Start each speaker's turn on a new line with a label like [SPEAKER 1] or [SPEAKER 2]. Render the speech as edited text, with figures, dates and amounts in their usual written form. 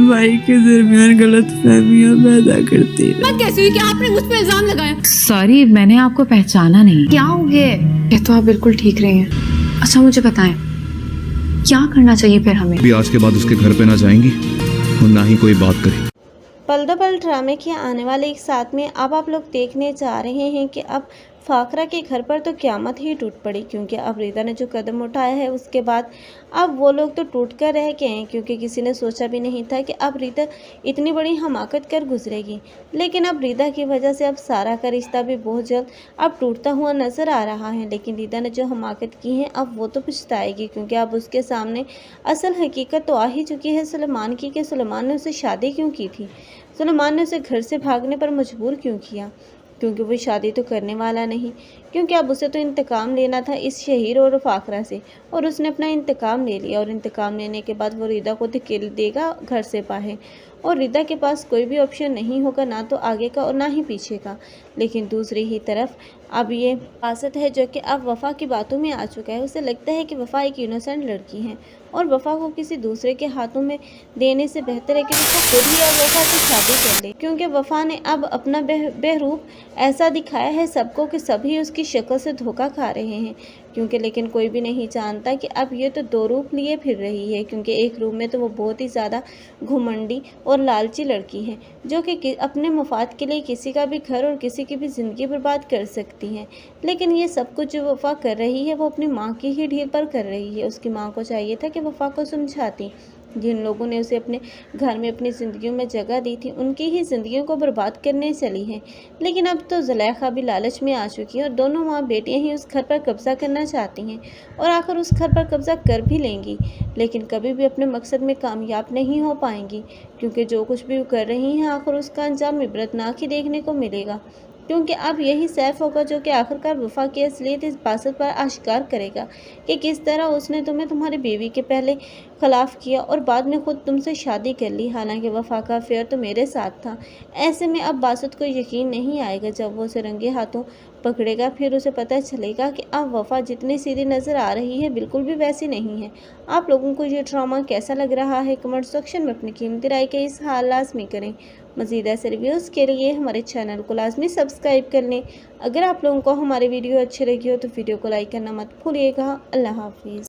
[SPEAKER 1] भाई के दरमियान गलतफहमियां पैदा करती है।
[SPEAKER 2] बात कैसे हुई कि आपने मुझ पे इल्जाम लगाया?
[SPEAKER 3] सॉरी, मैंने आपको पहचाना नहीं। क्या हो गया?
[SPEAKER 2] ये तो आप बिल्कुल ठीक रही हैं। अच्छा मुझे बताएं, क्या करना चाहिए फिर हमें?
[SPEAKER 4] भी आज के बाद उसके घर पे ना जाएंगी और ना ही कोई बात करे।
[SPEAKER 5] पल दो पल ड्रामे के आने वाले एक साथ में अब आप लोग देखने जा रहे हैं कि अब फाकरा के घर पर तो क़यामत ही टूट पड़ी, क्योंकि अब रीता ने जो कदम उठाया है उसके बाद अब वो लोग तो टूट कर रह गए हैं, क्योंकि किसी ने सोचा भी नहीं था कि अब रीता इतनी बड़ी हमाकत कर गुजरेगी। लेकिन अब रीता की वजह से अब सारा का रिश्ता भी बहुत जल्द अब टूटता हुआ नज़र आ रहा है। लेकिन रीता ने जो हमाकत की है अब वो तो पछताएगी, क्योंकि अब उसके सामने असल हकीकत तो आ ही चुकी है सुलेमान की, कि सुलेमान ने उसे शादी क्यों की थी, सुलेमान ने उसे घर से भागने पर मजबूर क्यों किया, क्योंकि वो शादी तो करने वाला नहीं, क्योंकि अब उसे तो इंतकाम लेना था इस शहीर और फाकरा से, और उसने अपना इंतकाम ले लिया। और इंतकाम लेने के बाद वो रिदा को धकेल देगा घर से बाहर, और रिदा के पास कोई भी ऑप्शन नहीं होगा, ना तो आगे का और ना ही पीछे का। लेकिन दूसरी ही तरफ अब ये बासत है जो कि अब वफ़ा की बातों में आ चुका है। उसे लगता है कि वफ़ा एक इनोसेंट लड़की है और वफ़ा को किसी दूसरे के हाथों में देने से बेहतर है कि वो खुद ही और वफ़ा से शादी कर ले, क्योंकि वफ़ा ने अब अपना बेहरूप ऐसा दिखाया है सबको कि सभी उसकी शक्ल से धोखा खा रहे हैं। क्योंकि लेकिन कोई भी नहीं जानता कि अब ये तो दो रूप लिए फिर रही है, क्योंकि एक रूप में तो वो बहुत ही ज़्यादा घुमंडी और लालची लड़की है जो कि अपने मुफाद के लिए किसी का भी घर और किसी की भी ज़िंदगी बर्बाद कर सकती है। लेकिन ये सब कुछ जो वफ़ा कर रही है वो अपनी माँ की ही ढील पर कर रही है। उसकी माँ को चाहिए था कि वफ़ा को समझाती, जिन लोगों ने उसे अपने घर में अपनी ज़िंदगियों में जगह दी थी उनकी ही ज़िंदगियों को बर्बाद करने चली हैं। लेकिन अब तो ज़ुलेखा भी लालच में आ चुकी है और दोनों माँ बेटियाँ ही उस घर पर कब्ज़ा करना चाहती हैं और आखिर उस घर पर कब्ज़ा कर भी लेंगी, लेकिन कभी भी अपने मकसद में कामयाब नहीं हो पाएंगी, क्योंकि जो कुछ भी वो कर रही हैं आखिर उसका अंजाम इबरतनाक ही देखने को मिलेगा। क्योंकि अब यही सैफ होगा जो कि आखिरकार वफ़ा की असलियत इस बात पर आश्कार करेगा कि किस तरह उसने तुम्हें तुम्हारी बीवी के पहले खिलाफ किया और बाद में खुद तुमसे शादी कर ली, हालांकि वफ़ा का अफेयर तो मेरे साथ था। ऐसे में अब बासत को यकीन नहीं आएगा जब वो उसे रंगे हाथों पकड़ेगा, फिर उसे पता चलेगा कि अब वफ़ा जितनी सीधी नज़र आ रही है बिल्कुल भी वैसी नहीं है। आप लोगों को ये ड्रामा कैसा लग रहा है कमेंट सेक्शन में अपनी कीमती राय के इस हाल लाजमी करें। मज़ीद ऐसे रिव्यूज़ के लिए हमारे चैनल को लाजमी सब्सक्राइब कर लें। अगर आप लोगों को हमारी वीडियो अच्छी लगी हो तो वीडियो को लाइक करना मत भूलिएगा। अल्लाह हाफिज़।